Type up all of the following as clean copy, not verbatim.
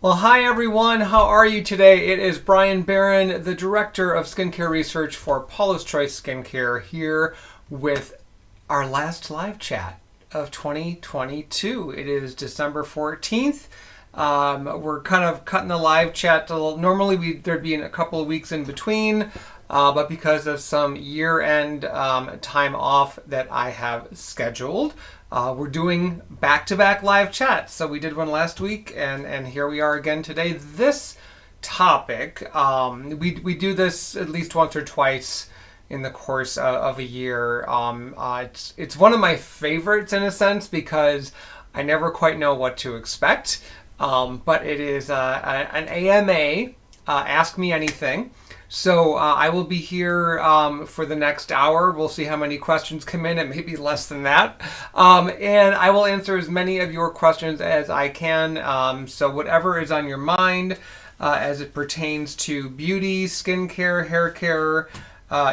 Well, hi everyone. How are you today? It is Bryan Barron, the Director of Skincare Research for Paula's Choice Skincare, here with our last live chat of 2022. It is December 14th. We're kind of cutting the live chat a little. Normally there'd be a couple of weeks in between, but because of some year-end time off that I have scheduled, we're doing back-to-back live chats. So we did one last week, and here we are again today. This topic, we do this at least once or twice in the course of a year. It's one of my favorites in a sense because I never quite know what to expect. But it is an AMA, Ask Me Anything. So I will be here for the next hour. We'll see how many questions come in. It may be less than that. And I will answer as many of your questions as I can. So whatever is on your mind as it pertains to beauty, skincare, hair care,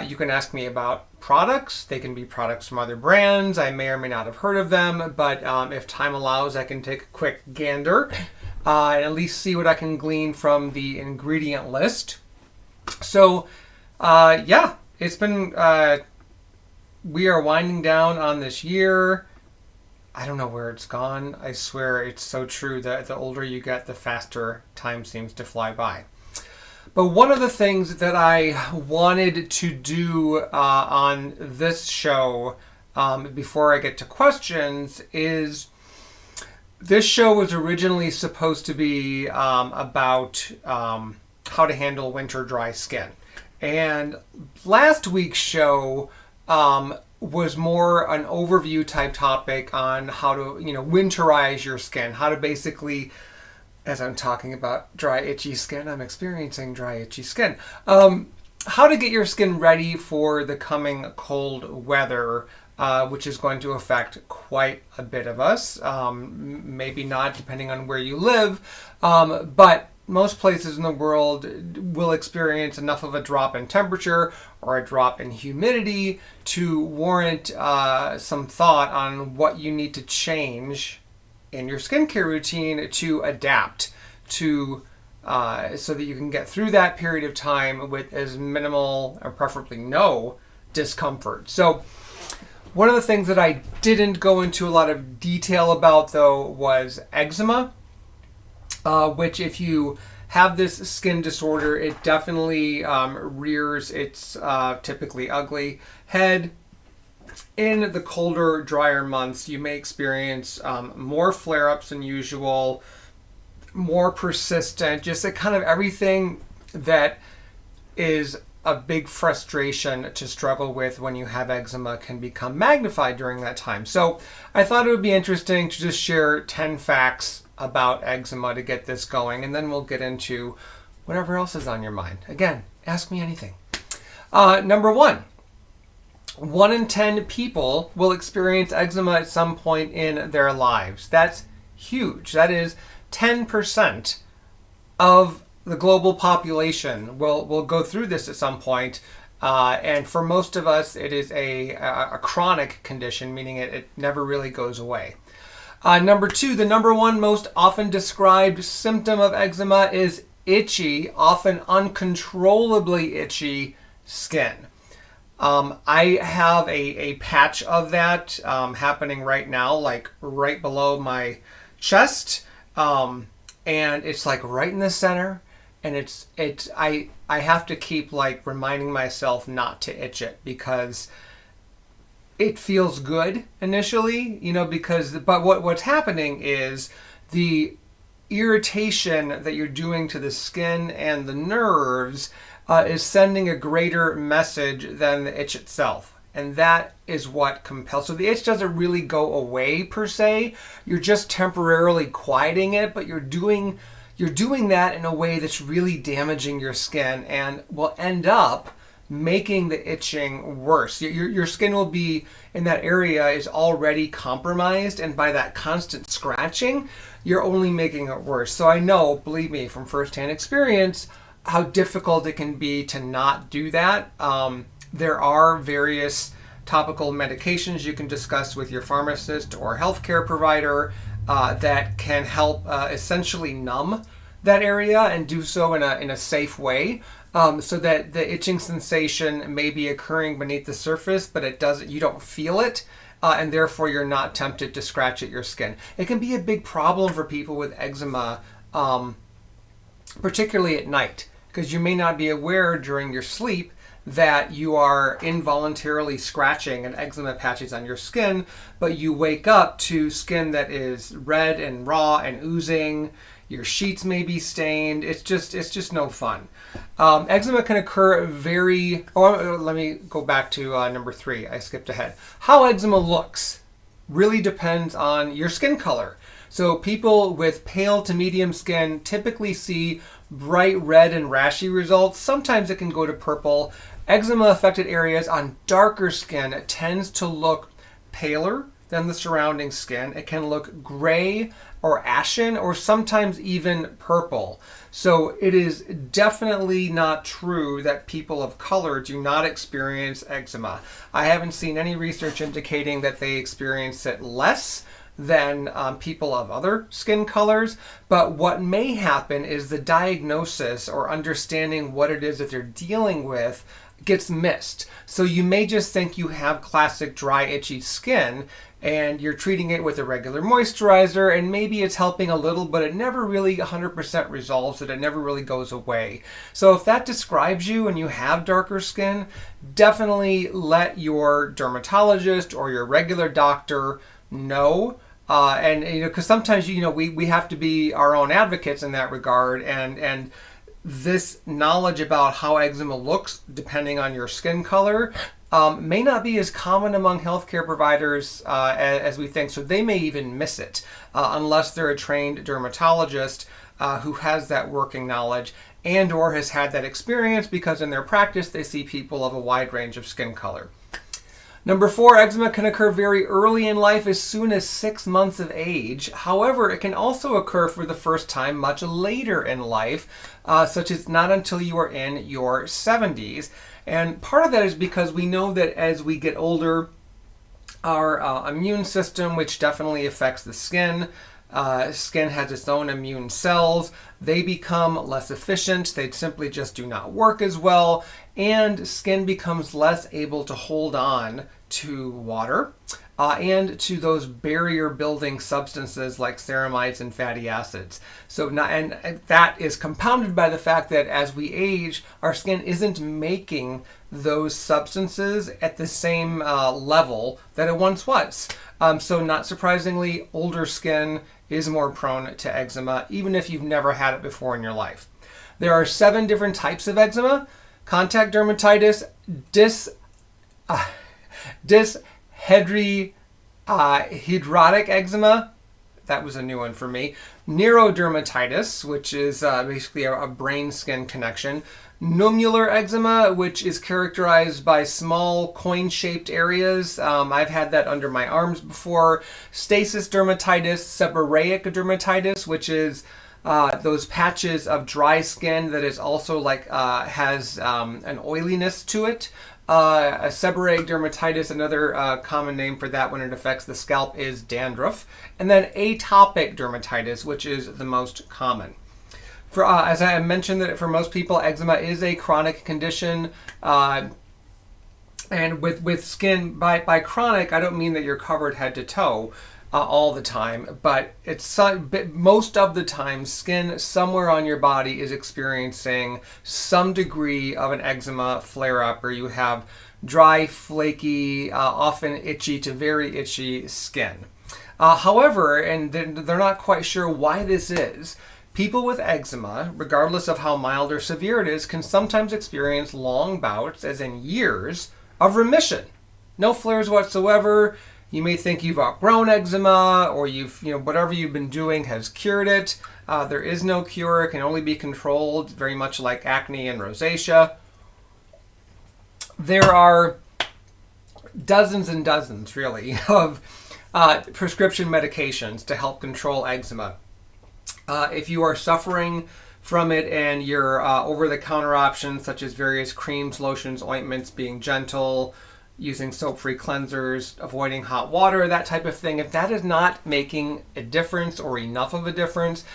you can ask me about products. They can be products from other brands. I may or may not have heard of them, but if time allows, I can take a quick gander and at least see what I can glean from the ingredient list. So, yeah, it's been, we are winding down on this year. I don't know where it's gone. I swear it's so true that the older you get, the faster time seems to fly by. But one of the things that I wanted to do on this show before I get to questions is this show was originally supposed to be about how to handle winter dry skin. And last week's show was more an overview type topic on how to, winterize your skin, how to basically, as I'm talking about dry, itchy skin, I'm experiencing dry, itchy skin. How to get your skin ready for the coming cold weather, which is going to affect quite a bit of us. Maybe not, depending on where you live, but most places in the world will experience enough of a drop in temperature or a drop in humidity to warrant some thought on what you need to change in your skincare routine to adapt to so that you can get through that period of time with as minimal or preferably no discomfort. So one of the things that I didn't go into a lot of detail about though was eczema, which if you have this skin disorder, it definitely rears its typically ugly head. In the colder, drier months, you may experience more flare-ups than usual, more persistent, just a kind of everything that is a big frustration to struggle with when you have eczema can become magnified during that time. So I thought it would be interesting to just share 10 facts about eczema to get this going, and then we'll get into whatever else is on your mind. Again, ask me anything. Number one in 10 people will experience eczema at some point in their lives. That's huge. That is 10% of the global population will go through this at some point. And for most of us, it is a chronic condition, meaning it never really goes away. Number two, the number one most often described symptom of eczema is itchy, often uncontrollably itchy skin. I have a patch of that happening right now, like right below my chest, and it's like right in the center, and I have to keep like reminding myself not to itch it because it feels good initially, but what's happening is the irritation that you're doing to the skin and the nerves is sending a greater message than the itch itself. And that is what compels. So the itch doesn't really go away per se. You're just temporarily quieting it, but you're doing that in a way that's really damaging your skin and will end up making the itching worse. Your skin will be in that area is already compromised, and by that constant scratching, you're only making it worse. So I know, believe me, from firsthand experience, how difficult it can be to not do that. There are various topical medications you can discuss with your pharmacist or healthcare provider that can help essentially numb that area and do so in a safe way, so that the itching sensation may be occurring beneath the surface, but you don't feel it, and therefore you're not tempted to scratch at your skin. It can be a big problem for people with eczema, particularly at night, because you may not be aware during your sleep that you are involuntarily scratching and eczema patches on your skin, but you wake up to skin that is red and raw and oozing. Your sheets may be stained. It's just no fun. Eczema can occur let me go back to number 3. I skipped ahead. How eczema looks really depends on your skin color. So people with pale to medium skin typically see bright red and rashy results. Sometimes it can go to purple. Eczema affected areas on darker skin tends to look paler than the surrounding skin. It can look gray or ashen or sometimes even purple. So it is definitely not true that people of color do not experience eczema. I haven't seen any research indicating that they experience it less than people of other skin colors, but what may happen is the diagnosis or understanding what it is that they're dealing with gets missed. So you may just think you have classic dry, itchy skin, and you're treating it with a regular moisturizer, and maybe it's helping a little, but it never really 100% resolves it. It never really goes away. So if that describes you and you have darker skin, definitely let your dermatologist or your regular doctor know. And because sometimes we have to be our own advocates in that regard, and this knowledge about how eczema looks depending on your skin color may not be as common among healthcare providers as we think. So they may even miss it unless they're a trained dermatologist who has that working knowledge and or has had that experience, because in their practice they see people of a wide range of skin color. Number 4, eczema can occur very early in life, as soon as 6 months of age. However, it can also occur for the first time much later in life, such as not until you are in your 70s. And part of that is because we know that as we get older, our immune system, which definitely affects the skin, skin has its own immune cells. They become less efficient. They simply just do not work as well. And skin becomes less able to hold on to water and to those barrier building substances like ceramides and fatty acids. And that is compounded by the fact that as we age, our skin isn't making those substances at the same level that it once was. So not surprisingly, older skin is more prone to eczema, even if you've never had it before in your life. There are 7 different types of eczema: contact dermatitis, dishydrotic eczema, that was a new one for me, neurodermatitis, which is basically a brain-skin connection, nummular eczema, which is characterized by small coin-shaped areas. I've had that under my arms before. Stasis dermatitis, seborrheic dermatitis, which is those patches of dry skin that is also has an oiliness to it. A seborrheic dermatitis, another common name for that when it affects the scalp, is dandruff. And then atopic dermatitis, which is the most common. As I mentioned, that for most people, eczema is a chronic condition. And with skin, by chronic, I don't mean that you're covered head to toe all the time, but most of the time, skin somewhere on your body is experiencing some degree of an eczema flare-up, or you have dry, flaky, often itchy to very itchy skin. However, and they're not quite sure why this is, people with eczema, regardless of how mild or severe it is, can sometimes experience long bouts, as in years, of remission. No flares whatsoever. You may think you've outgrown eczema, or whatever you've been doing has cured it. There is no cure. It can only be controlled, very much like acne and rosacea. There are dozens and dozens, really, of prescription medications to help control eczema. If you are suffering from it and your over-the-counter options, such as various creams, lotions, ointments, being gentle, using soap-free cleansers, avoiding hot water, that type of thing, if that is not making a difference or enough of a difference,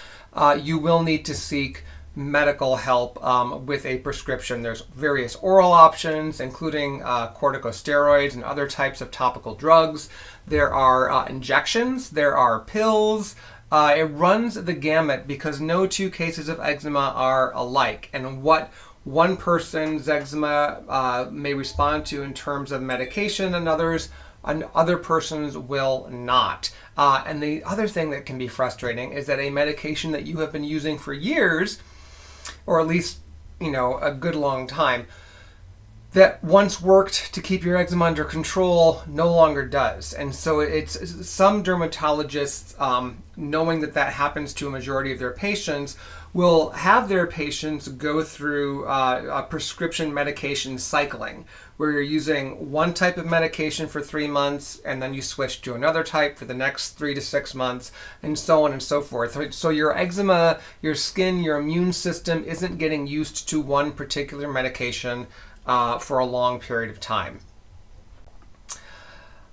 you will need to seek medical help with a prescription. There's various oral options, including corticosteroids and other types of topical drugs. There are injections, there are pills. It runs the gamut because no two cases of eczema are alike. And what one person's eczema may respond to in terms of medication and other persons will not. And the other thing that can be frustrating is that a medication that you have been using for years, or at least, a good long time, that once worked to keep your eczema under control no longer does. And so it's some dermatologists, knowing that happens to a majority of their patients, will have their patients go through a prescription medication cycling, where you're using one type of medication for 3 months and then you switch to another type for the next 3 to 6 months, and so on and so forth. So your eczema, your skin, your immune system isn't getting used to one particular medication for a long period of time.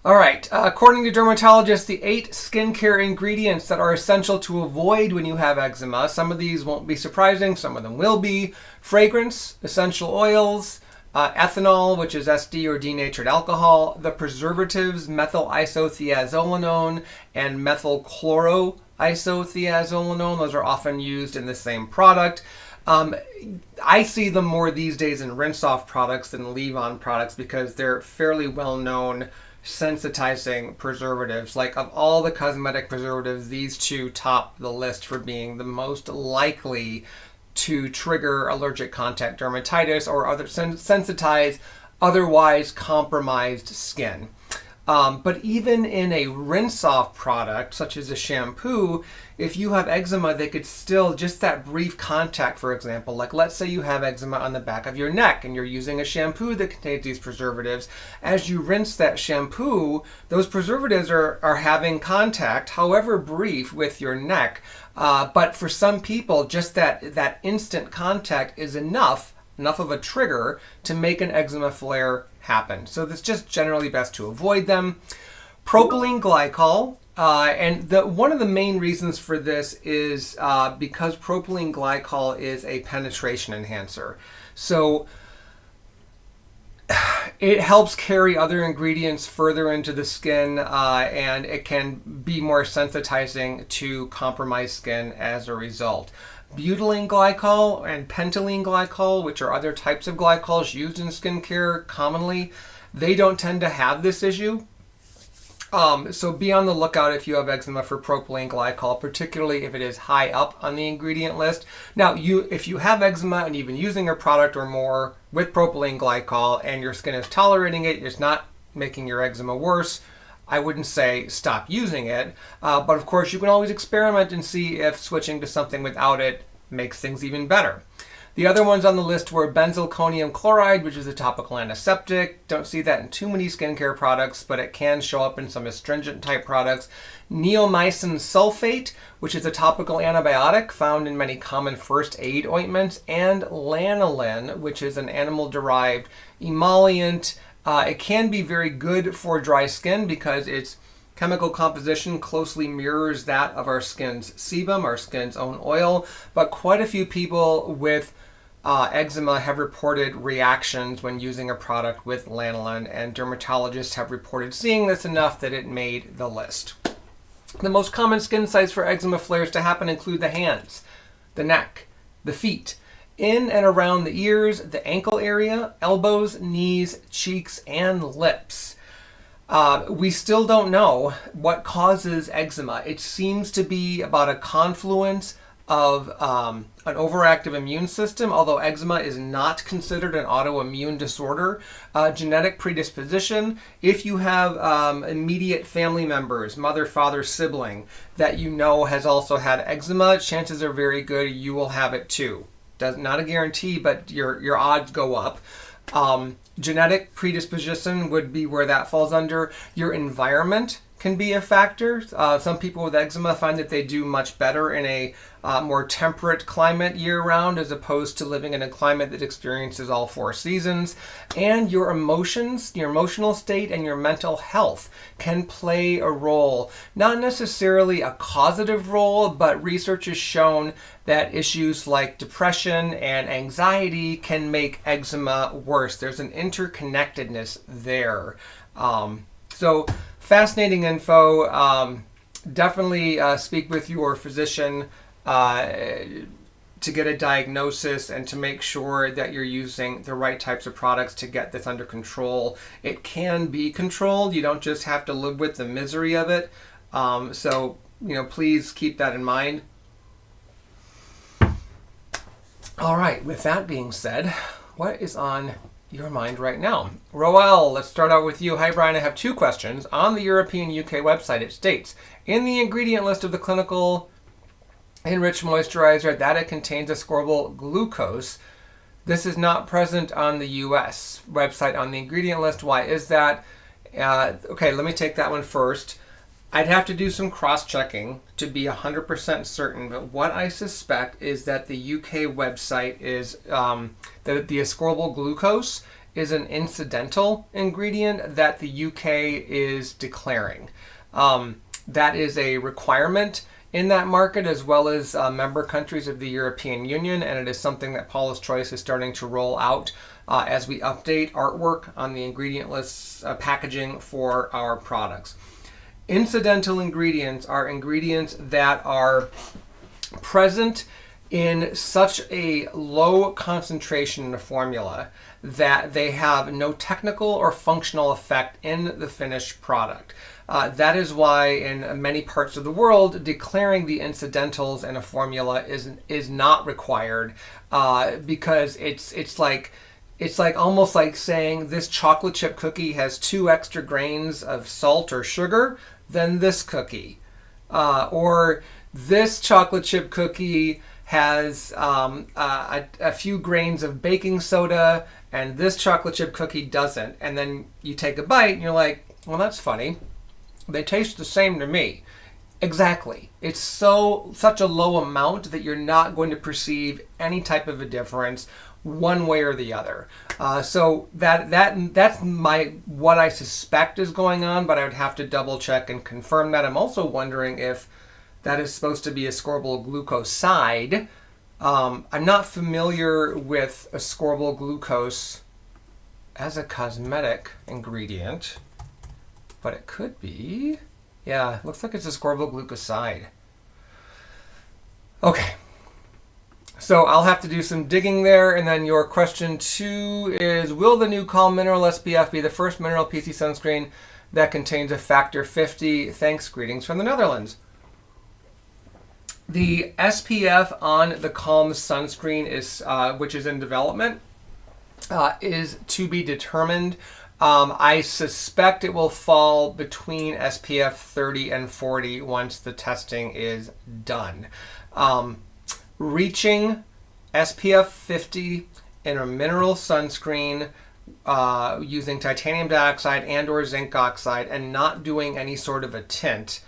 All right, according to dermatologists, the 8 skincare ingredients that are essential to avoid when you have eczema. Some of these won't be surprising, some of them will be. Fragrance, essential oils, ethanol, which is SD or denatured alcohol, the preservatives, methyl isothiazolinone and methyl chloroisothiazolinone. Those are often used in the same product. I see them more these days in rinse-off products than leave-on products because they're fairly well-known sensitizing preservatives. Like, of all the cosmetic preservatives, these two top the list for being the most likely to trigger allergic contact dermatitis or other sensitize otherwise compromised skin. But even in a rinse-off product, such as a shampoo, if you have eczema, they could still, just that brief contact, for example, like let's say you have eczema on the back of your neck and you're using a shampoo that contains these preservatives. As you rinse that shampoo, those preservatives are having contact, however brief, with your neck. But for some people, just that instant contact is enough of a trigger to make an eczema flare happen. So it's just generally best to avoid them. Propylene glycol, and one of the main reasons for this is because propylene glycol is a penetration enhancer. So it helps carry other ingredients further into the skin, and it can be more sensitizing to compromised skin as a result. Butylene glycol and pentylene glycol, which are other types of glycols used in skincare commonly, they don't tend to have this issue. So be on the lookout if you have eczema for propylene glycol, particularly if it is high up on the ingredient list. Now, if you have eczema and you've been using a product or more with propylene glycol and your skin is tolerating it, it's not making your eczema worse, I wouldn't say stop using it, but of course you can always experiment and see if switching to something without it makes things even better. The other ones on the list were benzalkonium chloride, which is a topical antiseptic. Don't see that in too many skincare products, but it can show up in some astringent type products. Neomycin sulfate, which is a topical antibiotic found in many common first aid ointments, and lanolin, which is an animal-derived emollient. It can be very good for dry skin because its chemical composition closely mirrors that of our skin's sebum, our skin's own oil, but quite a few people with eczema have reported reactions when using a product with lanolin, and dermatologists have reported seeing this enough that it made the list. The most common skin sites for eczema flares to happen include the hands, the neck, the feet, in and around the ears, the ankle area, elbows, knees, cheeks, and lips. We still don't know what causes eczema. It seems to be about a confluence of an overactive immune system, although eczema is not considered an autoimmune disorder. Genetic predisposition, if you have immediate family members, mother, father, sibling, that you know has also had eczema, chances are very good you will have it too. Not a guarantee, but your odds go up. Genetic predisposition would be where that falls under. Your environment can be a factor. Some people with eczema find that they do much better in a more temperate climate year-round as opposed to living in a climate that experiences all 4 seasons. And your emotions, your emotional state, and your mental health can play a role. Not necessarily a causative role, but research has shown that issues like depression and anxiety can make eczema worse. There's an interconnectedness there. So fascinating info. Definitely speak with your physician to get a diagnosis and to make sure that you're using the right types of products to get this under control. It can be controlled. You don't just have to live with the misery of it. So, please keep that in mind. All right, with that being said, what is on your mind right now? Roel, let's start out with you. Hi, Brian. I have 2 questions. On the European UK website, it states, in the ingredient list of the clinical enriched moisturizer that it contains ascorbyl glucose. This is not present on the US website on the ingredient list. Why is that? Okay, let me take that one first. I'd have to do some cross-checking to be 100% certain, but what I suspect is that the UK website is that the ascorbyl glucose is an incidental ingredient that the UK is declaring. That is a requirement in that market as well as member countries of the European Union, and it is something that Paula's Choice is starting to roll out as we update artwork on the ingredient lists packaging for our products. Incidental ingredients are ingredients that are present in such a low concentration in the formula that they have no technical or functional effect in the finished product. That is why in many parts of the world, declaring the incidentals in a formula is not required, because it's like almost like saying this chocolate chip cookie has 2 extra grains of salt or sugar than this cookie, or this chocolate chip cookie has a few grains of baking soda and this chocolate chip cookie doesn't. And then you take a bite and you're like, well, that's funny. They taste the same to me. Exactly. It's such a low amount that you're not going to perceive any type of a difference one way or the other. So that's what I suspect is going on, but I would have to double check and confirm that. I'm also wondering if that is supposed to be ascorbyl glucoside. I'm not familiar with ascorbyl glucose as a cosmetic ingredient, but it could be. Yeah, looks like it's ascorbyl glucoside. Okay. So I'll have to do some digging there. And then your question 2 is, will the new Calm Mineral SPF be the first mineral PC sunscreen that contains a factor 50? Thanks, greetings from the Netherlands. The SPF on the Calm sunscreen is, which is in development, is to be determined. I suspect it will fall between SPF 30 and 40 once the testing is done. Reaching SPF 50 in a mineral sunscreen using titanium dioxide and or zinc oxide and not doing any sort of a tint,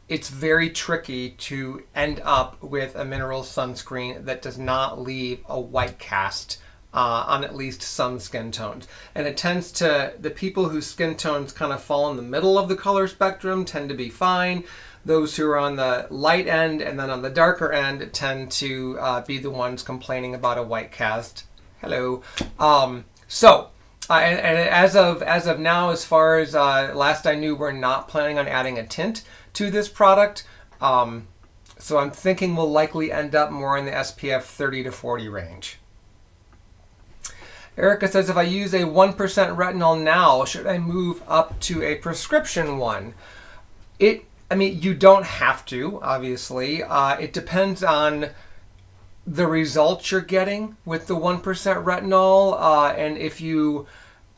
it's very tricky to end up with a mineral sunscreen that does not leave a white cast on at least some skin tones. And it tends to, the people whose skin tones kind of fall in the middle of the color spectrum tend to be fine. Those who are on the light end and then on the darker end tend to be the ones complaining about a white cast. Hello. And as of now, as far as last I knew, we're not planning on adding a tint to this product. So I'm thinking we'll likely end up more in the SPF 30 to 40 range. Erica says, if I use a 1% retinol now, should I move up to a prescription one? You don't have to, obviously. It depends on the results you're getting with the 1% retinol. And if you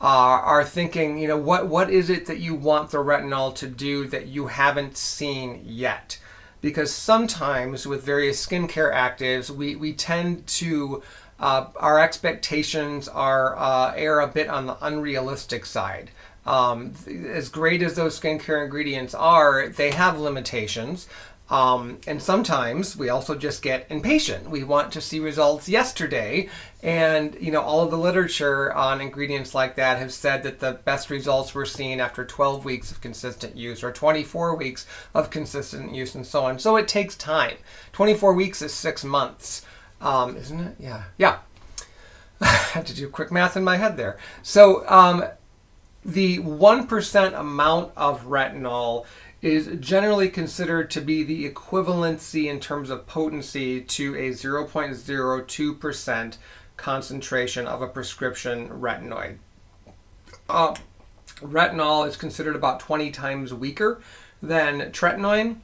are thinking, what is it that you want the retinol to do that you haven't seen yet? Because sometimes with various skincare actives, we tend to our expectations are err a bit on the unrealistic side. As great as those skincare ingredients are, they have limitations. And sometimes we also just get impatient. We want to see results yesterday. And, all of the literature on ingredients like that have said that the best results were seen after 12 weeks of consistent use or 24 weeks of consistent use and so on. So it takes time. 24 weeks is 6 months, isn't it? Yeah. Yeah. I had to do quick math in my head there. So the 1% amount of retinol is generally considered to be the equivalency in terms of potency to a 0.02% concentration of a prescription retinoid. Retinol is considered about 20 times weaker than tretinoin,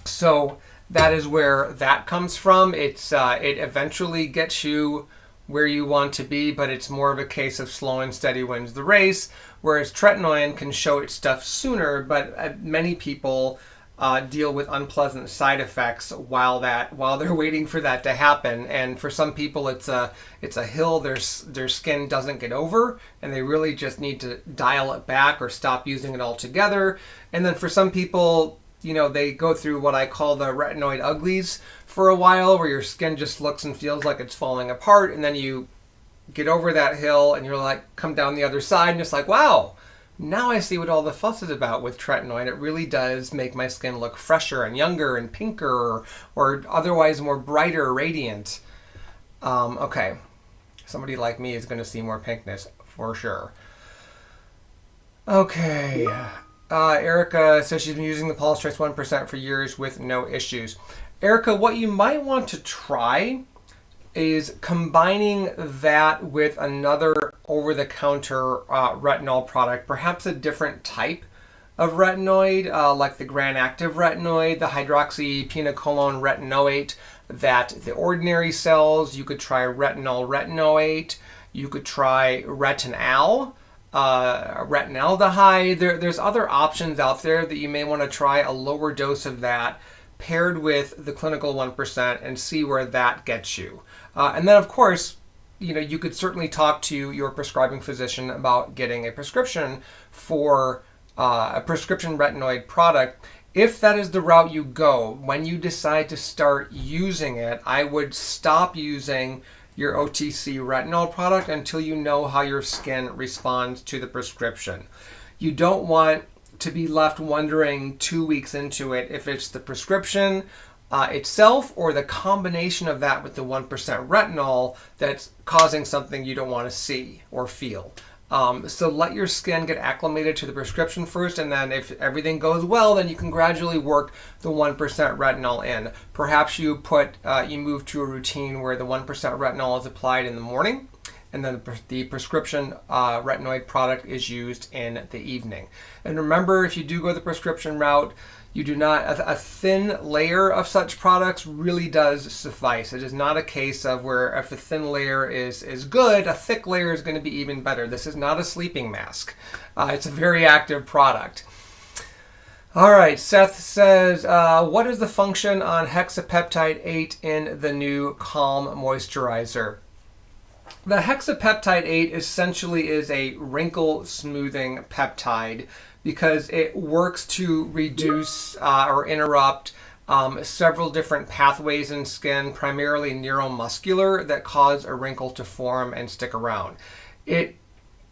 so that is where that comes from. It eventually gets you where you want to be, but it's more of a case of slow and steady wins the race, whereas tretinoin can show its stuff sooner, but many people deal with unpleasant side effects while they're waiting for that to happen. And for some people, it's a hill their skin doesn't get over, and they really just need to dial it back or stop using it altogether. And then for some people, they go through what I call the retinoid uglies for a while, where your skin just looks and feels like it's falling apart, and then you get over that hill and you're like, come down the other side and it's like, wow, now I see what all the fuss is about with tretinoin. It really does make my skin look fresher and younger and pinker or otherwise more brighter, radiant. Okay, somebody like me is going to see more pinkness for sure. Okay. Erica says she's been using the Paulas Choice 1% for years with no issues. Erica, what you might want to try is combining that with another over-the-counter retinol product, perhaps a different type of retinoid, like the Gram-Activ retinoid, the hydroxypinocolone retinoate that the Ordinary sells. You could try retinol retinoate. You could try retinal. Retinaldehyde. There's other options out there that you may want to try a lower dose of that paired with the clinical 1% and see where that gets you. And then, of course, you could certainly talk to your prescribing physician about getting a prescription for a prescription retinoid product. If that is the route you go, when you decide to start using it, I would stop using your OTC retinol product until you know how your skin responds to the prescription. You don't want to be left wondering 2 weeks into it if it's the prescription itself or the combination of that with the 1% retinol that's causing something you don't want to see or feel. So let your skin get acclimated to the prescription first, and then if everything goes well, then you can gradually work the 1% retinol in. Perhaps you move to a routine where the 1% retinol is applied in the morning, and then the prescription retinoid product is used in the evening. And remember, if you do go the prescription route, you do not, a thin layer of such products really does suffice. It is not a case of where if a thin layer is good, a thick layer is going to be even better. This is not a sleeping mask. It's a very active product. All right, Seth says, what is the function on hexapeptide 8 in the new Calm moisturizer? The hexapeptide 8 essentially is a wrinkle smoothing peptide because it works to reduce or interrupt several different pathways in skin, primarily neuromuscular, that cause a wrinkle to form and stick around.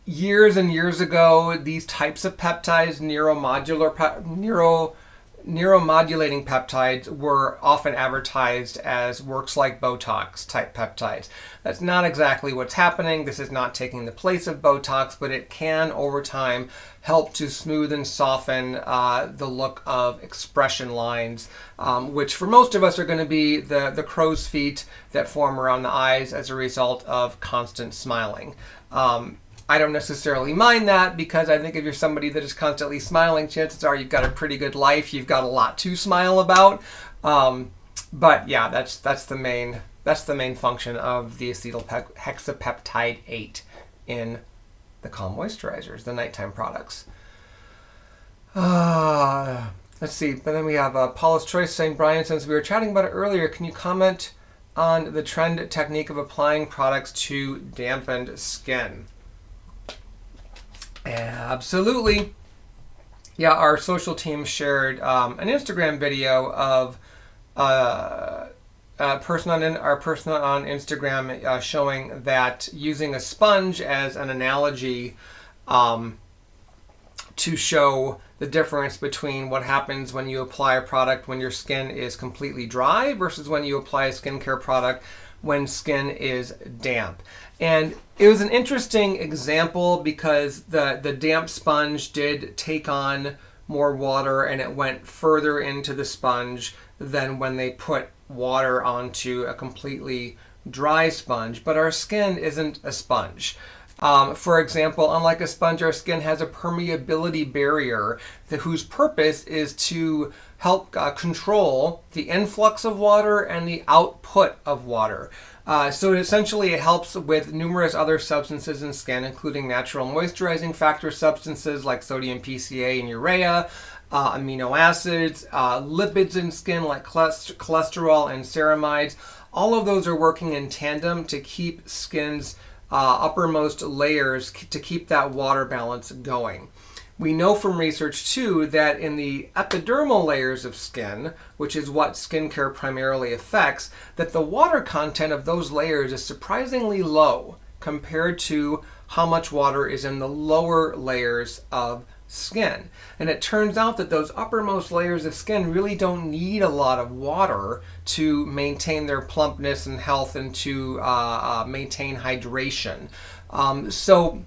Years and years ago, these types of peptides, neuromodulating peptides, were often advertised as works like Botox type peptides. That's not exactly what's happening. This is not taking the place of Botox, but it can over time help to smooth and soften the look of expression lines, which for most of us are going to be the crow's feet that form around the eyes as a result of constant smiling. I don't necessarily mind that, because I think if you're somebody that is constantly smiling, chances are you've got a pretty good life. You've got a lot to smile about. But yeah, that's the main function of the hexapeptide 8 in the Calm moisturizers, the nighttime products. Let's see. But then we have Paula's Choice saying, Bryan, since we were chatting about it earlier, can you comment on the trend technique of applying products to dampened skin? Absolutely. Yeah, our social team shared an Instagram video of our person on Instagram showing that using a sponge as an analogy to show the difference between what happens when you apply a product when your skin is completely dry versus when you apply a skincare product when skin is damp. And it was an interesting example because the damp sponge did take on more water and it went further into the sponge than when they put water onto a completely dry sponge. But our skin isn't a sponge. For example, unlike a sponge, our skin has a permeability barrier whose purpose is to help control the influx of water and the output of water. So essentially it helps with numerous other substances in skin, including natural moisturizing factor substances like sodium PCA and urea, amino acids, lipids in skin like cholesterol and ceramides. All of those are working in tandem to keep skin's uppermost layers, to keep that water balance going. We know from research too that in the epidermal layers of skin, which is what skincare primarily affects, that the water content of those layers is surprisingly low compared to how much water is in the lower layers of skin. And it turns out that those uppermost layers of skin really don't need a lot of water to maintain their plumpness and health and to maintain hydration. So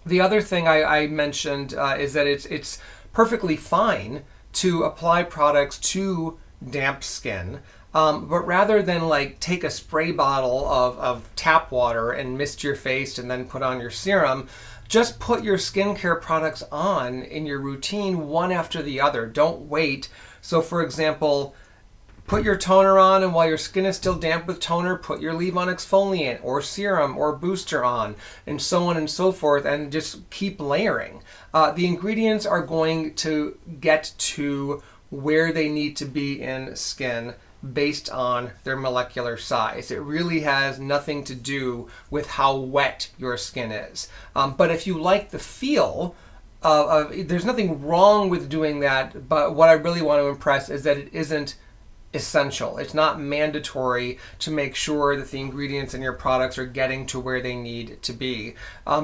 the other thing I mentioned is that it's perfectly fine to apply products to damp skin, but rather than like take a spray bottle of tap water and mist your face and then put on your serum, just put your skincare products on in your routine one after the other. Don't wait. So for example, put your toner on, and while your skin is still damp with toner, put your leave-on exfoliant or serum or booster on, and so on and so forth, and just keep layering. The ingredients are going to get to where they need to be in skin based on their molecular size. It really has nothing to do with how wet your skin is. But if you like the feel, there's nothing wrong with doing that, but what I really want to impress is that it isn't essential. It's not mandatory to make sure that the ingredients in your products are getting to where they need to be.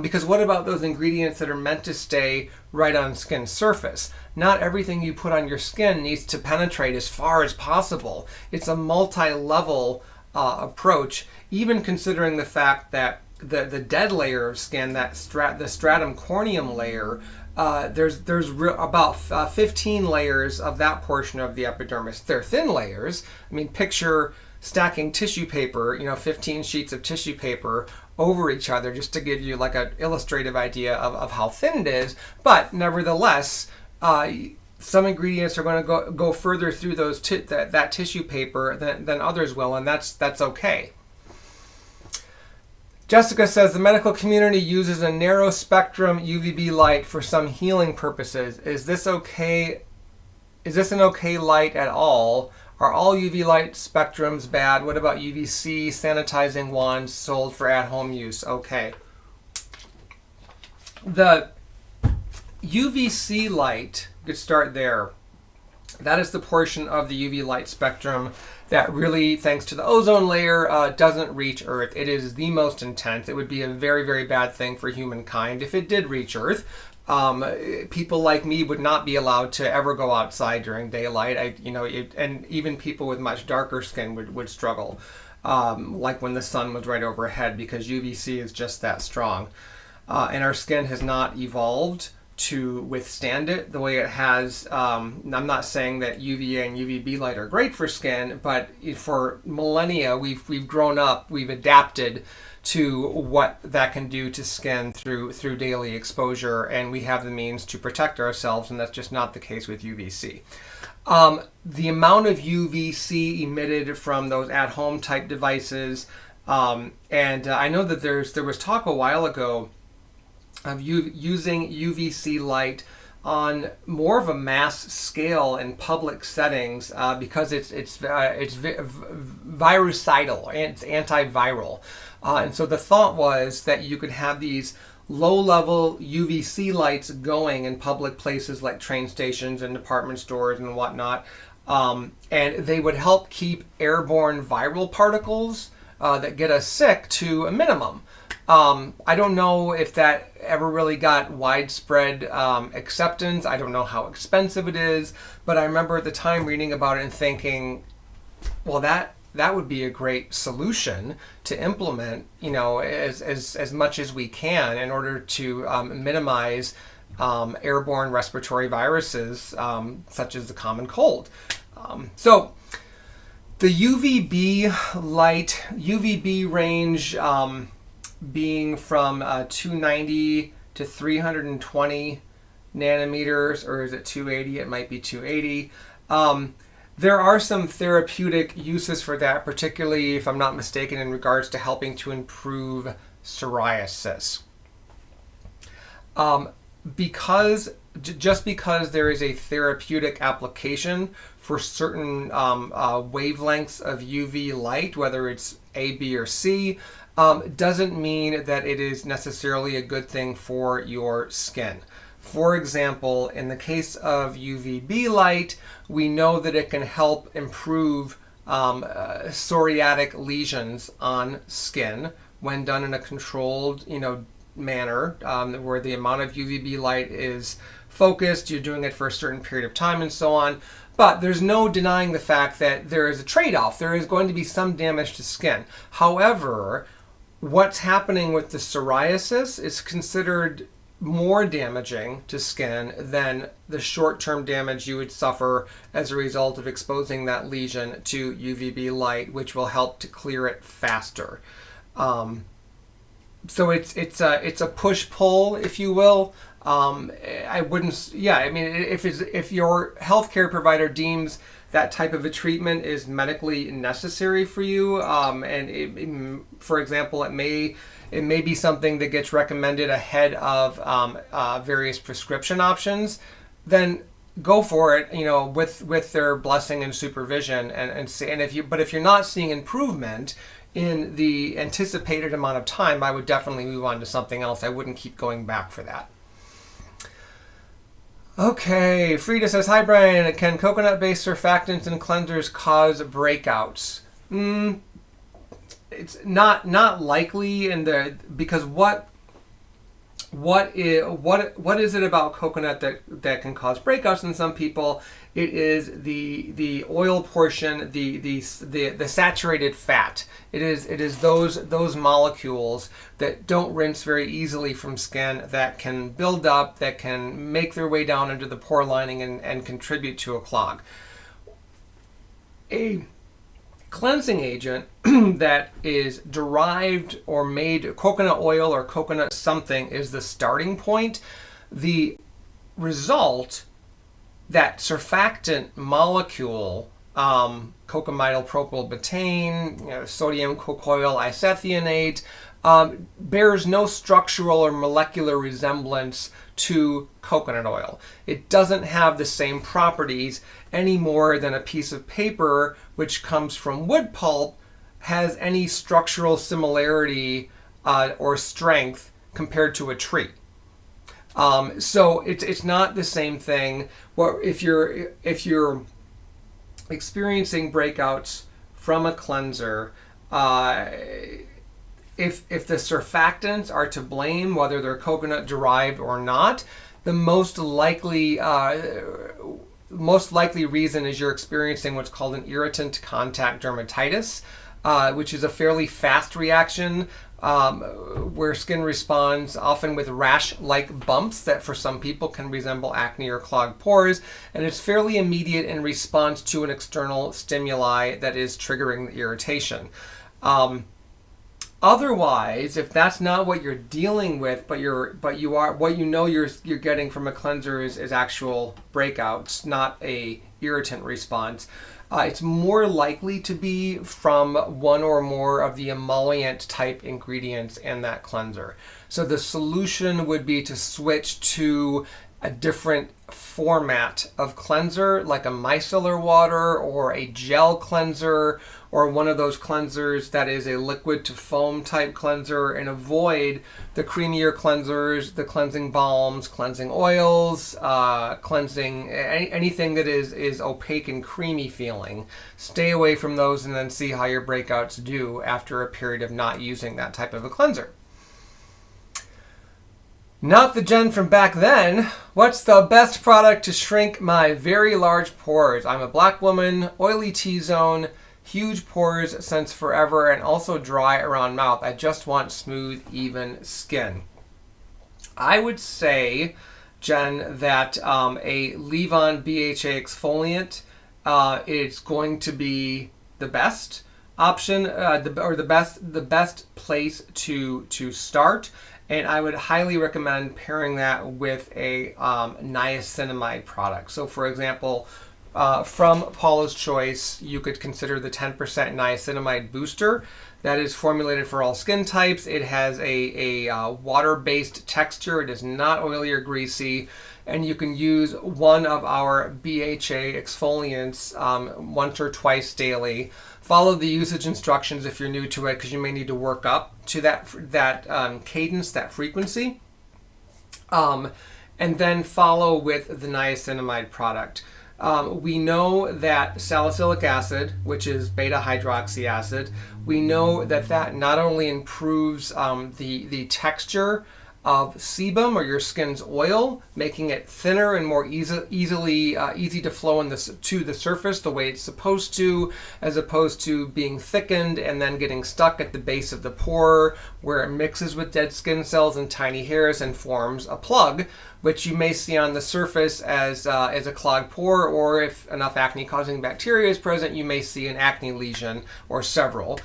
Because what about those ingredients that are meant to stay right on skin surface? Not everything you put on your skin needs to penetrate as far as possible. It's a multi-level approach, even considering the fact that the dead layer of skin, the stratum corneum layer, there's about 15 layers of that portion of the epidermis. They're thin layers. I mean, picture stacking tissue paper, 15 sheets of tissue paper over each other, just to give you like an illustrative idea of how thin it is. But nevertheless, some ingredients are going to go further through that tissue paper than others will, and that's okay. Jessica says the medical community uses a narrow spectrum UVB light for some healing purposes. Is this okay? Is this an okay light at all? Are all UV light spectrums bad? What about UVC sanitizing wands sold for at-home use? Okay. The UVC light, good start there. That is the portion of the UV light spectrum that really, thanks to the ozone layer, doesn't reach Earth. It is the most intense. It would be a very, very bad thing for humankind if it did reach Earth. People like me would not be allowed to ever go outside during daylight. And even people with much darker skin would struggle, like when the sun was right overhead, because UVC is just that strong. And our skin has not evolved to withstand it the way it has. I'm not saying that UVA and UVB light are great for skin, but for millennia we've grown up, we've adapted to what that can do to skin through daily exposure, and we have the means to protect ourselves, and that's just not the case with UVC. The amount of UVC emitted from those at-home type devices, and I know that there was talk a while ago of using UVC light on more of a mass scale in public settings because it's virucidal and it's antiviral. And so the thought was that you could have these low-level UVC lights going in public places like train stations and department stores and whatnot, and they would help keep airborne viral particles that get us sick to a minimum. I don't know if that ever really got widespread acceptance. I don't know how expensive it is, but I remember at the time reading about it and thinking, well, that would be a great solution to implement, as much as we can in order to minimize airborne respiratory viruses such as the common cold. So the UVB range being from 290 to 320 nanometers, or is it 280? It might be 280. There are some therapeutic uses for that, particularly, if I'm not mistaken, in regards to helping to improve psoriasis. Just because there is a therapeutic application for certain wavelengths of UV light, whether it's A, B, or C, doesn't mean that it is necessarily a good thing for your skin. For example, in the case of UVB light, we know that it can help improve psoriatic lesions on skin when done in a controlled, manner, where the amount of UVB light is focused, you're doing it for a certain period of time and so on. But there's no denying the fact that there is a trade-off. There is going to be some damage to skin. However, what's happening with the psoriasis is considered more damaging to skin than the short-term damage you would suffer as a result of exposing that lesion to UVB light, which will help to clear it faster. So it's a push-pull, if you will. If your healthcare provider deems that type of a treatment is medically necessary for you, for example, it may be something that gets recommended ahead of various prescription options, then go for it, with their blessing and supervision, and if you're not seeing improvement in the anticipated amount of time, I would definitely move on to something else. I wouldn't keep going back for that. Okay, Frida says, hi Brian, can coconut-based surfactants and cleansers cause breakouts? It's not likely because what is it about coconut that can cause breakouts in some people? It is the oil portion, the saturated fat. It is those molecules that don't rinse very easily from skin, that can build up, that can make their way down into the pore lining and contribute to a clog. A cleansing agent that is derived or made, coconut oil or coconut something, is the starting point. The result, that surfactant molecule, cocamidal propylbutane, sodium cocoyl isethionate, bears no structural or molecular resemblance to coconut oil. It doesn't have the same properties any more than a piece of paper, which comes from wood pulp, has any structural similarity or strength compared to a tree. So it's not the same thing. Well, if you're experiencing breakouts from a cleanser, if the surfactants are to blame, whether they're coconut derived or not, the most likely reason is you're experiencing what's called an irritant contact dermatitis, which is a fairly fast reaction where skin responds often with rash-like bumps that for some people can resemble acne or clogged pores, and it's fairly immediate in response to an external stimuli that is triggering the irritation. Otherwise, if that's not what you're dealing with, but you're getting from a cleanser is actual breakouts, not a irritant response, it's more likely to be from one or more of the emollient type ingredients in that cleanser. So the solution would be to switch to a different format of cleanser, like a micellar water or a gel cleanser, or one of those cleansers that is a liquid to foam type cleanser, and avoid the creamier cleansers, the cleansing balms, cleansing oils, cleansing anything that is opaque and creamy feeling. Stay away from those and then see how your breakouts do after a period of not using that type of a cleanser. Not the Jen from back then. What's the best product to shrink my very large pores? I'm a black woman, oily T-zone, huge pores since forever, and also dry around mouth. I just want smooth, even skin. I would say, Jen, that a leave-on BHA exfoliant is going to be the best option, the best place to start. And I would highly recommend pairing that with a niacinamide product. So for example, from Paula's Choice, you could consider the 10% niacinamide booster. That is formulated for all skin types. It has a water-based texture. It is not oily or greasy. And you can use one of our BHA exfoliants once or twice daily. Follow the usage instructions if you're new to it, because you may need to work up to that cadence, that frequency. And then follow with the niacinamide product. We know that salicylic acid, which is beta hydroxy acid, we know that not only improves the texture of sebum, or your skin's oil, making it thinner and more easy to flow to the surface the way it's supposed to, as opposed to being thickened and then getting stuck at the base of the pore, where it mixes with dead skin cells and tiny hairs and forms a plug, which you may see on the surface as a clogged pore, or if enough acne-causing bacteria is present, you may see an acne lesion or several.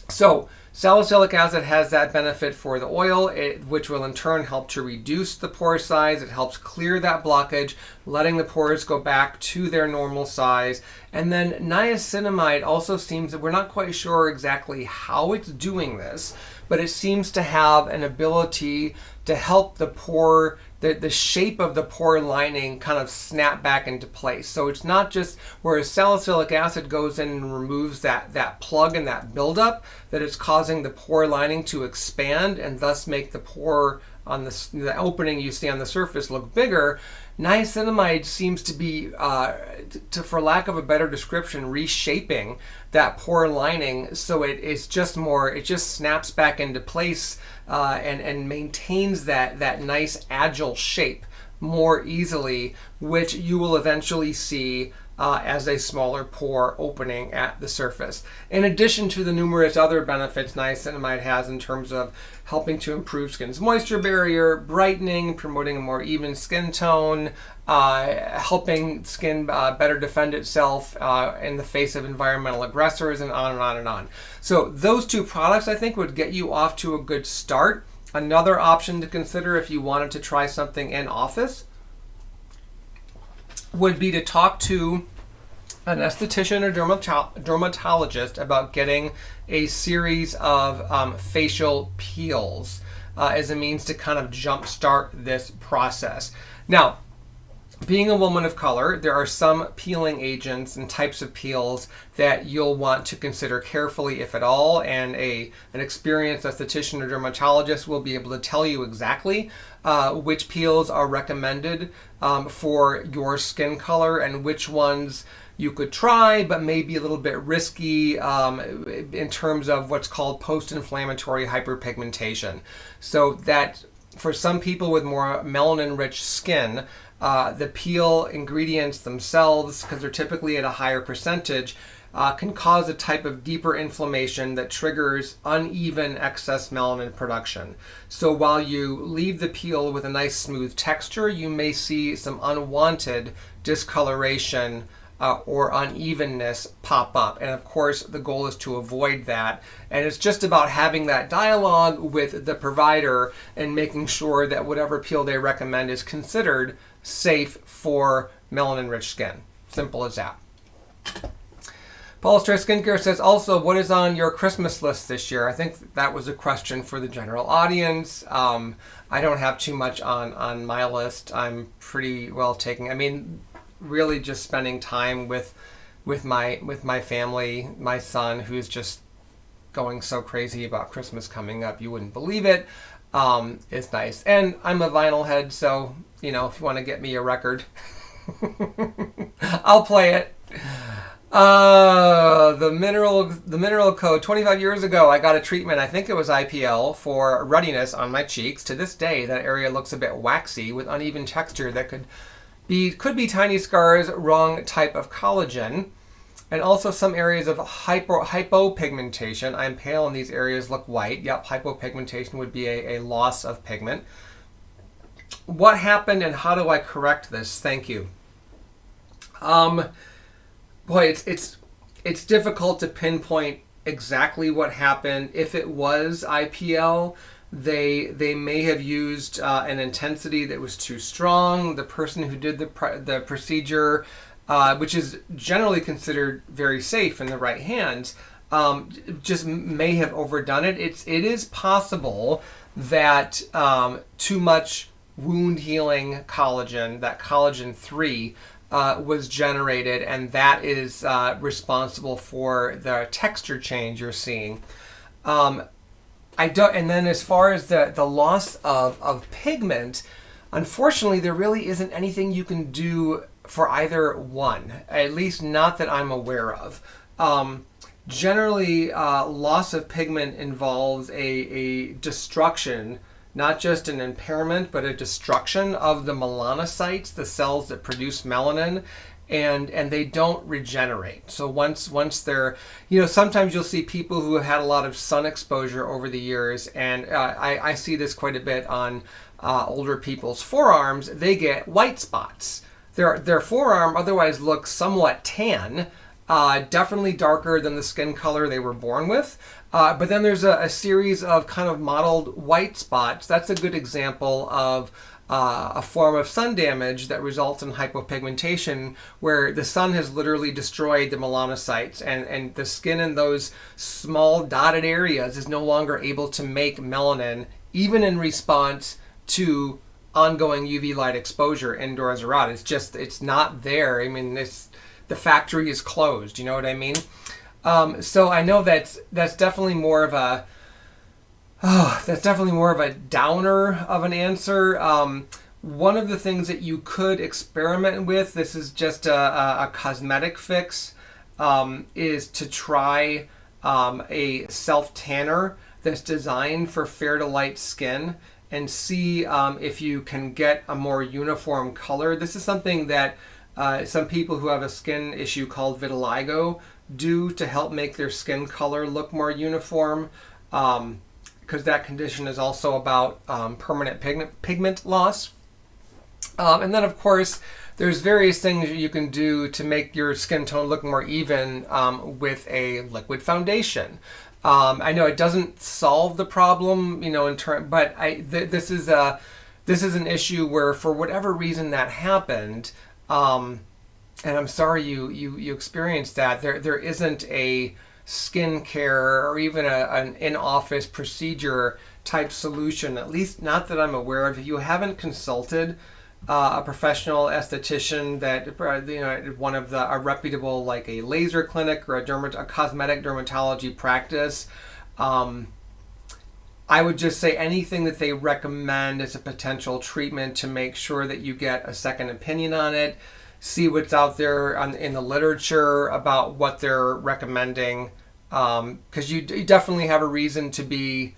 So salicylic acid has that benefit for the oil, which will in turn help to reduce the pore size. It helps clear that blockage, letting the pores go back to their normal size. And then niacinamide also seems that we're not quite sure exactly how it's doing this, but it seems to have an ability to help the pore, the shape of the pore lining kind of snap back into place. So it's not just, whereas salicylic acid goes in and removes that plug and that buildup, that it's causing the pore lining to expand and thus make the pore on the opening you see on the surface look bigger. Niacinamide seems to be, for lack of a better description, reshaping that pore lining, so it just snaps back into place and maintains that nice agile shape more easily, which you will eventually see as a smaller pore opening at the surface. In addition to the numerous other benefits niacinamide has in terms of helping to improve skin's moisture barrier, brightening, promoting a more even skin tone, helping skin better defend itself in the face of environmental aggressors, and on and on and on. So those two products, I think, would get you off to a good start. Another option to consider if you wanted to try something in office would be to talk to an esthetician or dermatologist about getting a series of facial peels as a means to kind of jumpstart this process. Now, being a woman of color, there are some peeling agents and types of peels that you'll want to consider carefully, if at all, and an experienced esthetician or dermatologist will be able to tell you exactly which peels are recommended for your skin color and which ones you could try, but may be a little bit risky in terms of what's called post-inflammatory hyperpigmentation. So that for some people with more melanin-rich skin, the peel ingredients themselves, because they're typically at a higher percentage, can cause a type of deeper inflammation that triggers uneven excess melanin production. So while you leave the peel with a nice smooth texture, you may see some unwanted discoloration or unevenness pop up. And of course, the goal is to avoid that. And it's just about having that dialogue with the provider and making sure that whatever peel they recommend is considered safe for melanin-rich skin. Simple as that. Paulas Choice Skincare says also, what is on your Christmas list this year? I think that was a question for the general audience. I don't have too much on my list. I'm pretty well taken. I mean, really just spending time with my family, my son, who's just going so crazy about Christmas coming up. You wouldn't believe it. It's nice. And I'm a vinyl head, so, if you want to get me a record, I'll play it. The mineral code. 25 years ago, I got a treatment, I think it was IPL, for ruddiness on my cheeks. To this day, that area looks a bit waxy with uneven texture that could be tiny scars, wrong type of collagen. And also some areas of hypopigmentation. I'm pale and these areas look white. Yep, hypopigmentation would be a loss of pigment. What happened and how do I correct this? Thank you. Boy, it's difficult to pinpoint exactly what happened. If it was IPL, they may have used an intensity that was too strong. The person who did the procedure, which is generally considered very safe in the right hands, just may have overdone it. It is possible that too much wound healing collagen, that collagen 3, was generated, and that is responsible for the texture change you're seeing. And then as far as the loss of pigment, unfortunately, there really isn't anything you can do for either one, at least not that I'm aware of. Generally, loss of pigment involves a destruction, not just an impairment, but a destruction of the melanocytes, the cells that produce melanin, and they don't regenerate. So once they're, sometimes you'll see people who have had a lot of sun exposure over the years, and I see this quite a bit on older people's forearms. They get white spots. Their forearm otherwise looks somewhat tan, definitely darker than the skin color they were born with. But then there's a series of kind of mottled white spots. That's a good example of a form of sun damage that results in hypopigmentation, where the sun has literally destroyed the melanocytes, and the skin in those small dotted areas is no longer able to make melanin, even in response to ongoing UV light exposure indoors or out. It's not there. I mean, the factory is closed. You know what I mean? So I know that's definitely more of a downer of an answer. One of the things that you could experiment with, this is just a cosmetic fix, is to try a self tanner that's designed for fair to light skin, and see if you can get a more uniform color. This is something that some people who have a skin issue called vitiligo do to help make their skin color look more uniform, because that condition is also about permanent pigment loss. And then, of course, there's various things you can do to make your skin tone look more even with a liquid foundation. I know it doesn't solve the problem, but this is an issue where, for whatever reason that happened, and I'm sorry you experienced that. There isn't a skincare or even an in-office procedure type solution, at least not that I'm aware of. If you haven't consulted a professional esthetician, that one of a reputable, like a laser clinic or a cosmetic dermatology practice, I would just say anything that they recommend as a potential treatment, to make sure that you get a second opinion on it, see what's out there in the literature about what they're recommending, because you definitely have a reason to be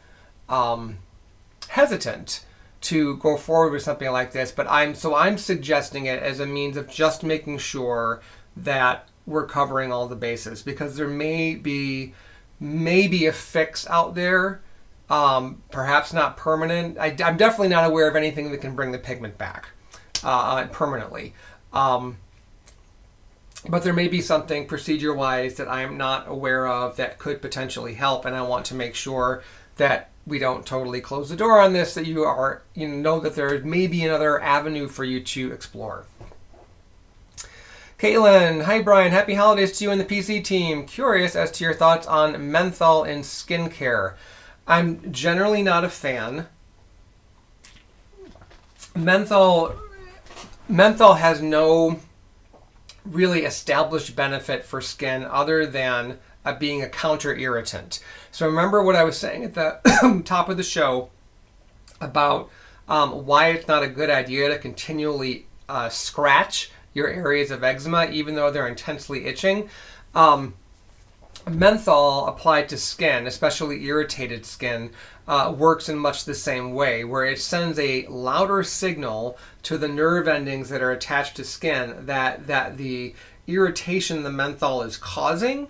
hesitant to go forward with something like this. But I'm suggesting it as a means of just making sure that we're covering all the bases, because there may be a fix out there, perhaps not permanent. I'm definitely not aware of anything that can bring the pigment back permanently. But there may be something procedure-wise that I'm not aware of that could potentially help, and I want to make sure that we don't totally close the door on this, that you know that there may be another avenue for you to explore. Caitlin, hi Brian, happy holidays to you and the PC team. Curious as to your thoughts on menthol in skincare. I'm generally not a fan. Menthol has no really established benefit for skin other than being a counter irritant. So remember what I was saying at the top of the show about why it's not a good idea to continually scratch your areas of eczema even though they're intensely itching. Menthol applied to skin, especially irritated skin, works in much the same way, where it sends a louder signal to the nerve endings that are attached to skin that the irritation the menthol is causing.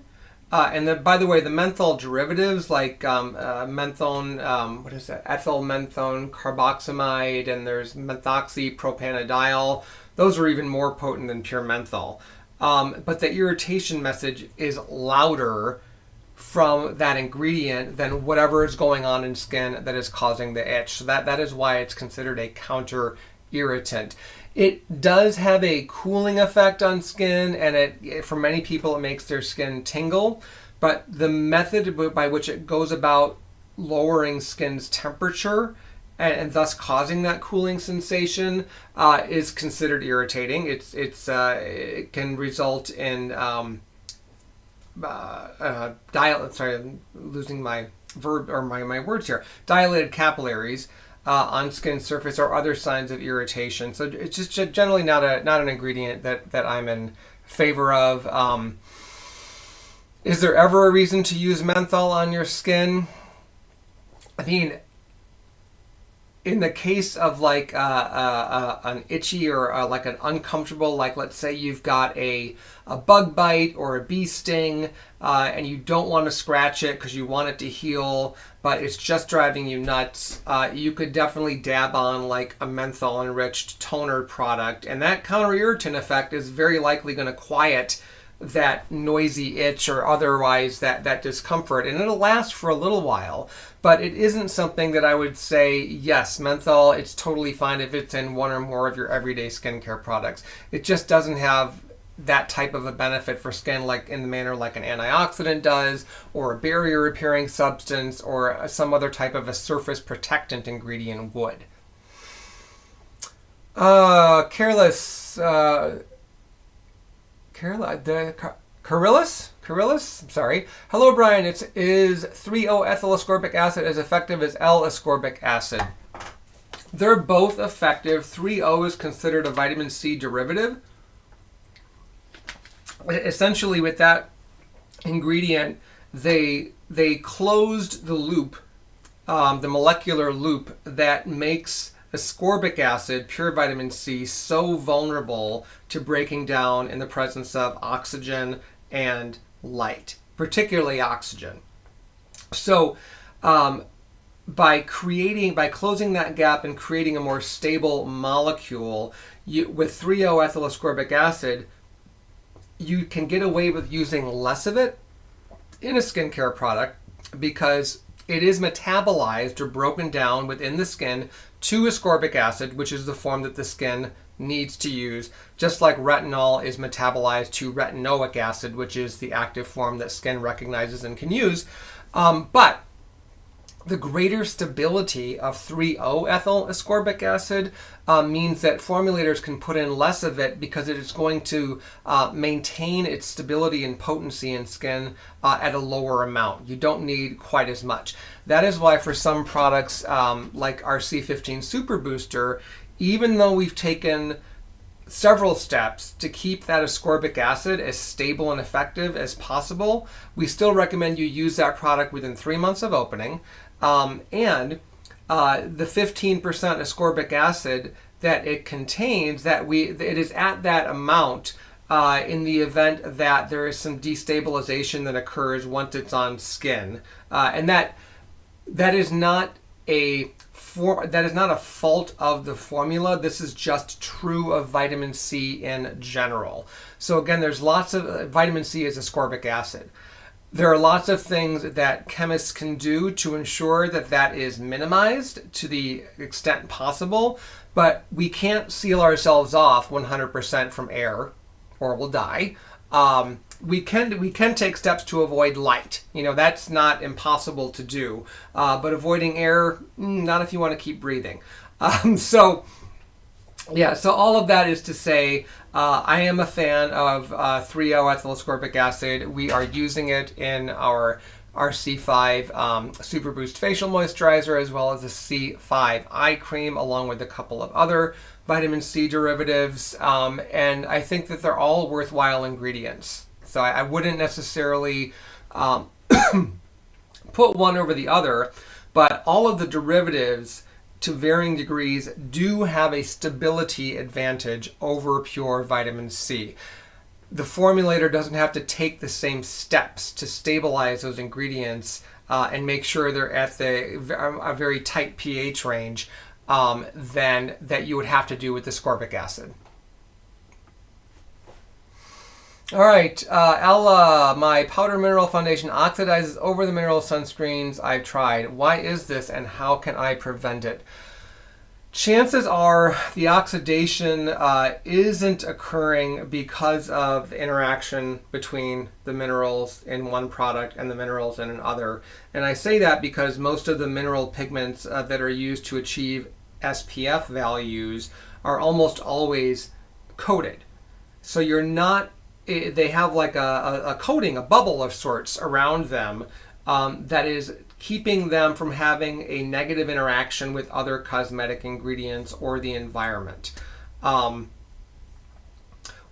By the way, the menthol derivatives like menthone, what is that? Ethyl menthone carboxamide, and there's methoxypropanediol. Those are even more potent than pure menthol. But the irritation message is louder from that ingredient than whatever is going on in skin that is causing the itch. So that is why it's considered a counter irritant. It does have a cooling effect on skin, and for many people it makes their skin tingle. But the method by which it goes about lowering skin's temperature and thus causing that cooling sensation is considered irritating. It can result in sorry, I'm losing my verb or my words here. Dilated capillaries on skin surface or other signs of irritation. So it's just generally not an ingredient that I'm in favor of. Is there ever a reason to use menthol on your skin? I mean, in the case of like an itchy or like an uncomfortable, like let's say you've got a bug bite or a bee sting and you don't want to scratch it because you want it to heal, but it's just driving you nuts, you could definitely dab on like a menthol enriched toner product, and that counter irritant effect is very likely going to quiet that noisy itch or otherwise that discomfort, and it'll last for a little while. But it isn't something that I would say, yes, menthol, it's totally fine if it's in one or more of your everyday skincare products. It just doesn't have that type of a benefit for skin like in the manner like an antioxidant does, or a barrier repairing substance, or some other type of a surface protectant ingredient would. Carillus? Sorry. Hello, Brian. Is 3-O-ethyl ascorbic acid as effective as L-ascorbic acid? They're both effective. 3-O is considered a vitamin C derivative. Essentially, with that ingredient, they closed the loop, the molecular loop that makes ascorbic acid, pure vitamin C, so vulnerable to breaking down in the presence of oxygen and light, particularly oxygen. So by closing that gap and creating a more stable molecule, with 3-O-ethyl ascorbic acid, you can get away with using less of it in a skincare product because it is metabolized or broken down within the skin to ascorbic acid, which is the form that the skin needs to use, just like retinol is metabolized to retinoic acid, which is the active form that skin recognizes and can use. But the greater stability of 3-O-ethyl ascorbic acid means that formulators can put in less of it because it is going to maintain its stability and potency in skin at a lower amount. You don't need quite as much. That is why for some products like our C15 Super Booster, even though we've taken several steps to keep that ascorbic acid as stable and effective as possible, we still recommend you use that product within 3 months of opening. The 15% ascorbic acid that it contains, it is at that amount in the event that there is some destabilization that occurs once it's on skin, and that is not a fault of the formula. This is just true of vitamin C in general. So again, there's lots of vitamin C is ascorbic acid. There are lots of things that chemists can do to ensure that is minimized to the extent possible, but we can't seal ourselves off 100% from air. or we'll die. We can take steps to avoid light. That's not impossible to do, but avoiding air, not if you want to keep breathing. So all of that is to say, I am a fan of 3-O-ethyl ascorbic acid. We are using it in our C5 Super Boost Facial Moisturizer, as well as the C5 Eye Cream, along with a couple of other vitamin C derivatives. And I think that they're all worthwhile ingredients. So I wouldn't necessarily put one over the other, but all of the derivatives to varying degrees do have a stability advantage over pure vitamin C. The formulator doesn't have to take the same steps to stabilize those ingredients and make sure they're at a very tight pH range than that you would have to do with ascorbic acid. All right, Ella, my powder mineral foundation oxidizes over the mineral sunscreens I've tried. Why is this, and how can I prevent it? Chances are the oxidation isn't occurring because of the interaction between the minerals in one product and the minerals in another. And I say that because most of the mineral pigments that are used to achieve SPF values are almost always coated. So they have like a coating, a bubble of sorts around them that is keeping them from having a negative interaction with other cosmetic ingredients or the environment.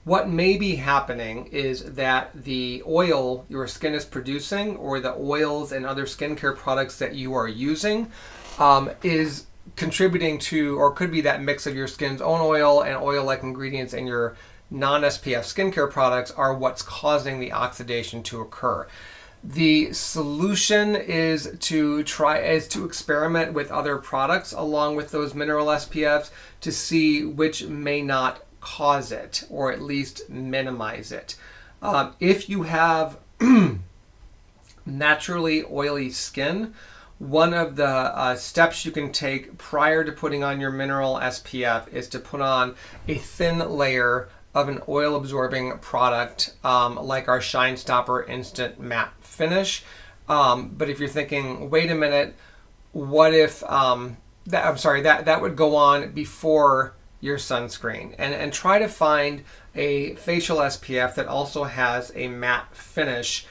What may be happening is that the oil your skin is producing, or the oils and other skincare products that you are using, is contributing to, or could be that mix of your skin's own oil and oil-like ingredients in your non-SPF skincare products are what's causing the oxidation to occur. The solution is to experiment with other products along with those mineral SPFs to see which may not cause it, or at least minimize it. If you have naturally oily skin, one of the steps you can take prior to putting on your mineral SPF is to put on a thin layer of an oil-absorbing product like our Shine Stopper Instant Matte Finish. But if you're thinking, wait a minute, what if that would go on before your sunscreen, and try to find a facial SPF that also has a matte finish,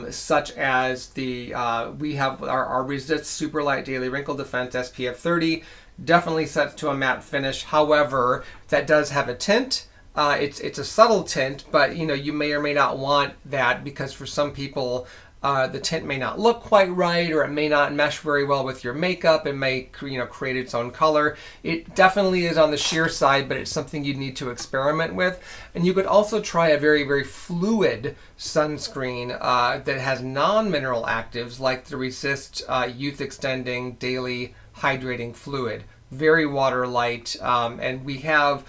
such as we have our Resist Super Light Daily Wrinkle Defense SPF 30, definitely sets to a matte finish. However, that does have a tint. It's a subtle tint, but you may or may not want that, because for some people the tint may not look quite right, or it may not mesh very well with your makeup. It may create its own color. It definitely is on the sheer side, but it's something you need to experiment with. And you could also try a very, very fluid sunscreen that has non-mineral actives, like the Resist Youth Extending Daily Hydrating Fluid. Very water light, and we have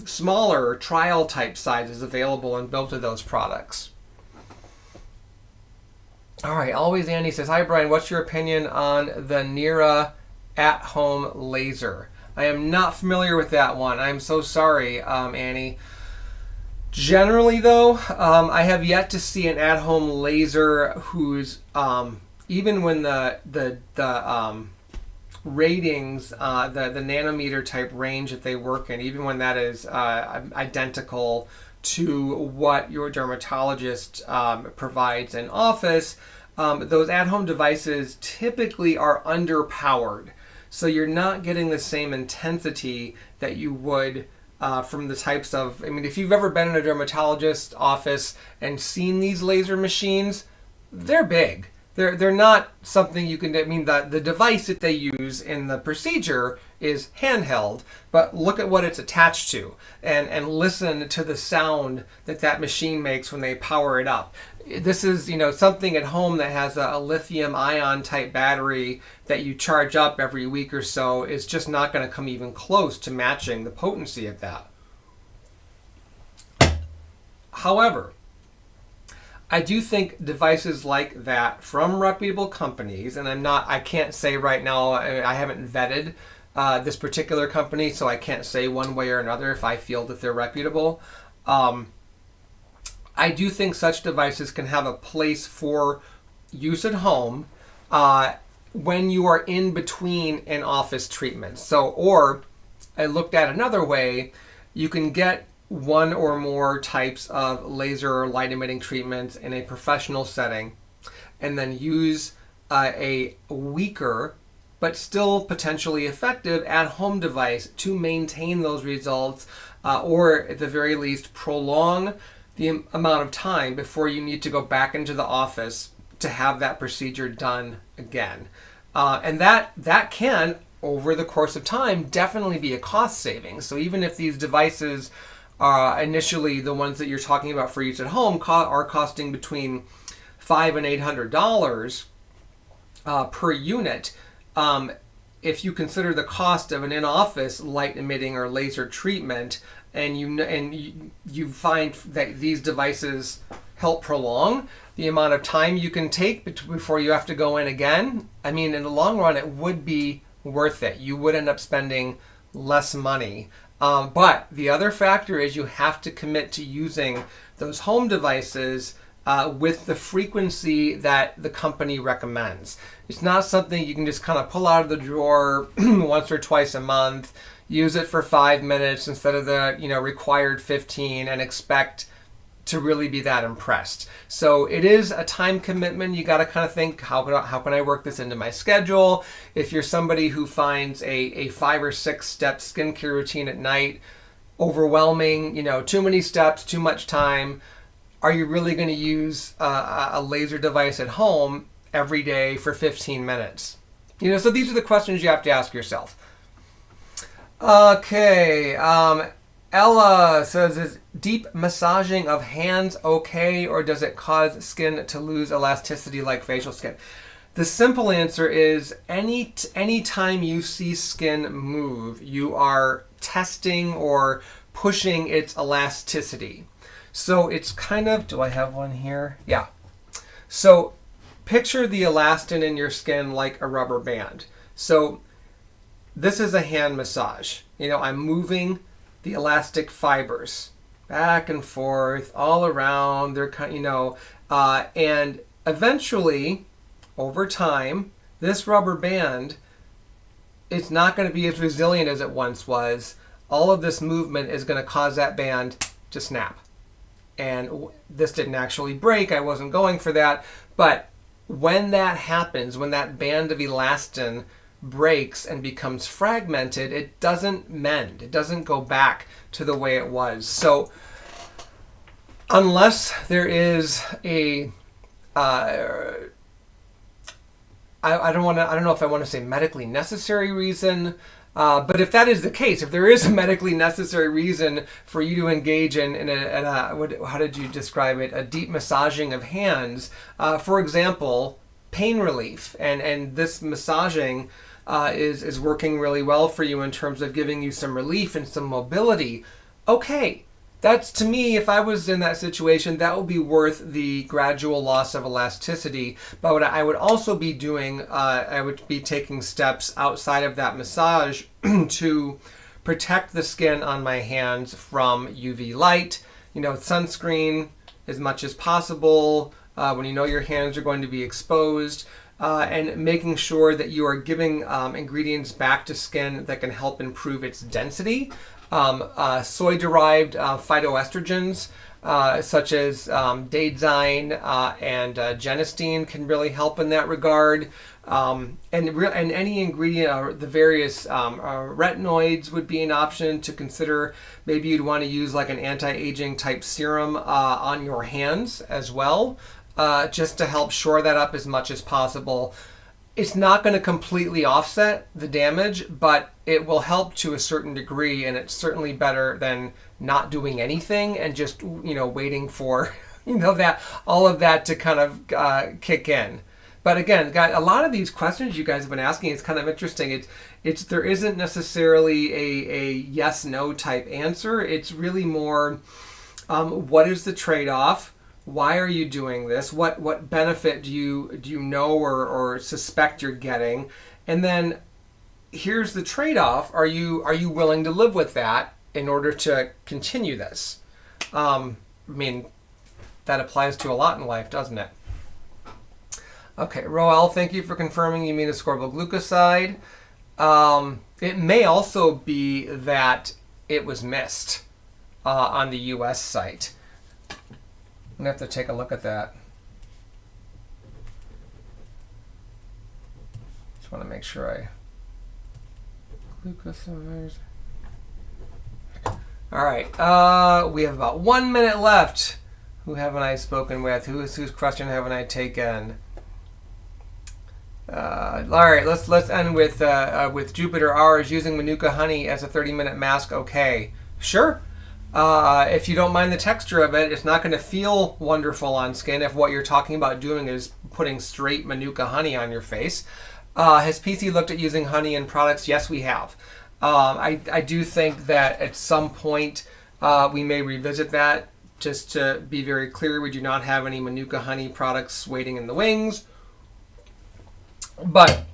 smaller trial type sizes available in both of those products. All right, Always Andy says, hi Brian, what's your opinion on the Nira at-home laser? I am not familiar with that one. I'm so sorry, Annie. Generally though, I have yet to see an at-home laser whose, even when the ratings, the nanometer type range that they work in, even when that is identical to what your dermatologist provides in office, those at-home devices typically are underpowered. So you're not getting the same intensity that you would from the types of, if you've ever been in a dermatologist's office and seen these laser machines, they're big. They're not something you can, the device that they use in the procedure is handheld, but look at what it's attached to, and listen to the sound that machine makes when they power it up. This is, something at home that has a lithium ion type battery that you charge up every week or so is just not going to come even close to matching the potency of that. However, I do think devices like that from reputable companies, and I can't say right now, I haven't vetted this particular company, so I can't say one way or another if I feel that they're reputable. I do think such devices can have a place for use at home when you are in between an office treatment. So, or I looked at another way, you can get one or more types of laser or light emitting treatments in a professional setting and then use a weaker but still potentially effective at-home device to maintain those results or at the very least prolong the amount of time before you need to go back into the office to have that procedure done again. And that can, over the course of time, definitely be a cost saving. So even if these devices initially, the ones that you're talking about for use at home, are costing between $500 and $800 per unit, if you consider the cost of an in-office light emitting or laser treatment, and you find that these devices help prolong the amount of time you can take before you have to go in again, I mean, in the long run, it would be worth it. You would end up spending less money. But the other factor is you have to commit to using those home devices with the frequency that the company recommends. It's not something you can just kind of pull out of the drawer once or twice a month, use it for 5 minutes instead of the required 15, and expect to really be that impressed. So it is a time commitment. You got to kind of think, how can I work this into my schedule? If you're somebody who finds a 5 or 6 step skincare routine at night overwhelming, too many steps, too much time, are you really going to use a laser device at home every day for 15 minutes? So these are the questions you have to ask yourself. Okay, Ella says, is deep massaging of hands okay, or does it cause skin to lose elasticity like facial skin? The simple answer is any time you see skin move, you are testing or pushing its elasticity. So it's kind of, do I have one here? Yeah. So picture the elastin in your skin like a rubber band. So this is a hand massage. I'm moving the elastic fibers back and forth all around. They're and eventually, over time, this rubber band, it's not going to be as resilient as it once was. All of this movement is going to cause that band to snap. And this didn't actually break. I wasn't going for that. But when that happens, when that band of elastin breaks and becomes fragmented, it doesn't mend. It doesn't go back to the way it was. So unless there is a I don't know if I want to say medically necessary reason, but if that is the case, if there is a medically necessary reason for you to engage in how did you describe it? A deep massaging of hands, for example, pain relief, and this massaging is working really well for you in terms of giving you some relief and some mobility. Okay, that's, to me, if I was in that situation, that would be worth the gradual loss of elasticity. But what I would also be doing, I would be taking steps outside of that massage to protect the skin on my hands from UV light, sunscreen as much as possible when your hands are going to be exposed. And making sure that you are giving ingredients back to skin that can help improve its density. Soy-derived phytoestrogens such as daidzein and genistein can really help in that regard. And any ingredient, the various retinoids would be an option to consider. Maybe you'd want to use like an anti-aging type serum on your hands as well. Just to help shore that up as much as possible. It's not going to completely offset the damage, but it will help to a certain degree, and it's certainly better than not doing anything and just waiting for that all of that to kind of kick in. But again, guys, a lot of these questions you guys have been asking, it's kind of interesting. There isn't necessarily a yes/no type answer. It's really more, what is the trade-off? Why are you doing this? What benefit do you know or suspect you're getting? And then here's the trade-off. Are you willing to live with that in order to continue this? I mean, that applies to a lot in life, doesn't it? Okay, Roel, thank you for confirming you mean ascorbyl glucoside. It may also be that it was missed on the US site. I'm going to have to take a look at that. Just want to make sure I... Glucoside. All right, we have about 1 minute left. Who haven't I spoken with? Whose question haven't I taken? All right, let's end with Jupiter R. Is using Manuka honey as a 30-minute mask okay? Sure. If you don't mind the texture of it, it's not going to feel wonderful on skin if what you're talking about doing is putting straight Manuka honey on your face. Has PC looked at using honey in products? Yes, we have. I do think that at some point we may revisit that. Just to be very clear, we do not have any Manuka honey products waiting in the wings. But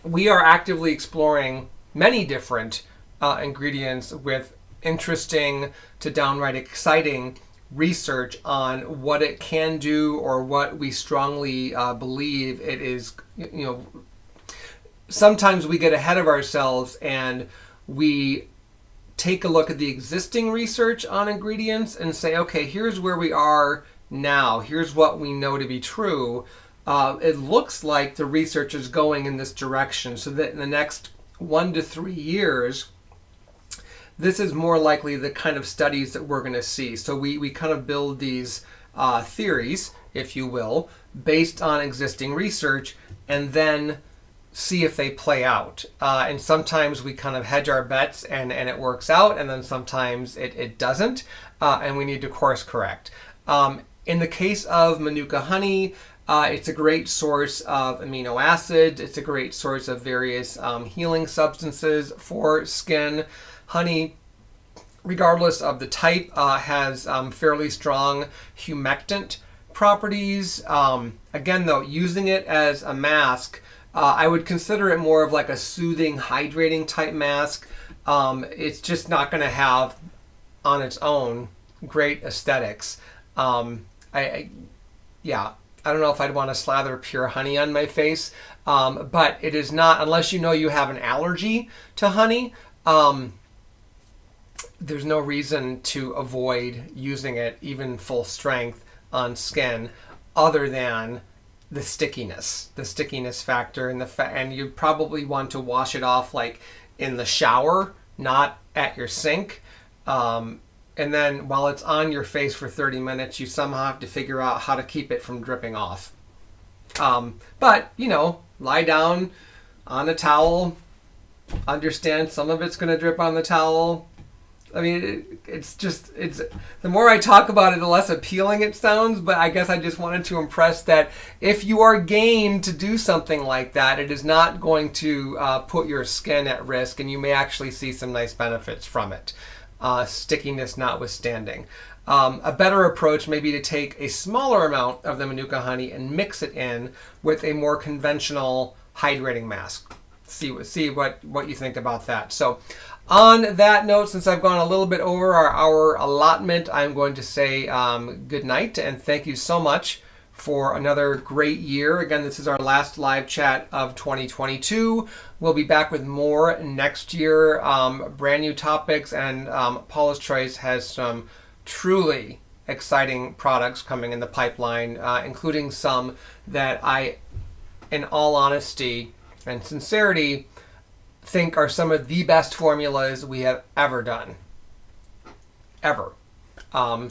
we are actively exploring many different ingredients with interesting to downright exciting research on what it can do or what we strongly believe it is. You know, sometimes we get ahead of ourselves and we take a look at the existing research on ingredients and say, okay, here's where we are now. Here's what we know to be true. It looks like the research is going in this direction, so that in the next 1 to 3 years, this is more likely the kind of studies that we're going to see. So we kind of build these theories, if you will, based on existing research, and then see if they play out. And sometimes we kind of hedge our bets and it works out, and then sometimes it doesn't, and we need to course correct. In the case of Manuka honey, it's a great source of amino acids. It's a great source of various healing substances for skin. Honey, regardless of the type, has fairly strong humectant properties. Again, though, using it as a mask, I would consider it more of like a soothing, hydrating type mask. It's just not going to have, on its own, great aesthetics. I don't know if I'd want to slather pure honey on my face, but it is not, unless you know you have an allergy to honey, there's no reason to avoid using it even full strength on skin other than the stickiness factor, and you probably want to wash it off like in the shower, not at your sink. And then while it's on your face for 30 minutes, you somehow have to figure out how to keep it from dripping off. But, you know, lie down on a towel, understand some of it's going to drip on the towel. I mean, it's the more I talk about it, the less appealing it sounds, but I guess I just wanted to impress that if you are game to do something like that, it is not going to put your skin at risk, and you may actually see some nice benefits from it. Stickiness notwithstanding. A better approach may be to take a smaller amount of the Manuka honey and mix it in with a more conventional hydrating mask. See what you think about that. So on that note, since I've gone a little bit over our hour allotment, I'm going to say good night and thank you so much for another great year. Again, this is our last live chat of 2022. We'll be back with more next year, brand new topics, and Paula's Choice has some truly exciting products coming in the pipeline, including some that I, in all honesty and sincerity, think are some of the best formulas we have ever done. Ever.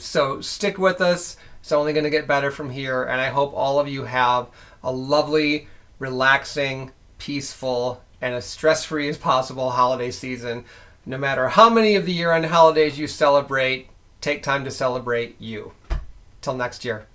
So stick with us. It's only going to get better from here, and I hope all of you have a lovely, relaxing, peaceful, and as stress-free as possible holiday season. No matter how many of the year-end holidays you celebrate, take time to celebrate you. Till next year.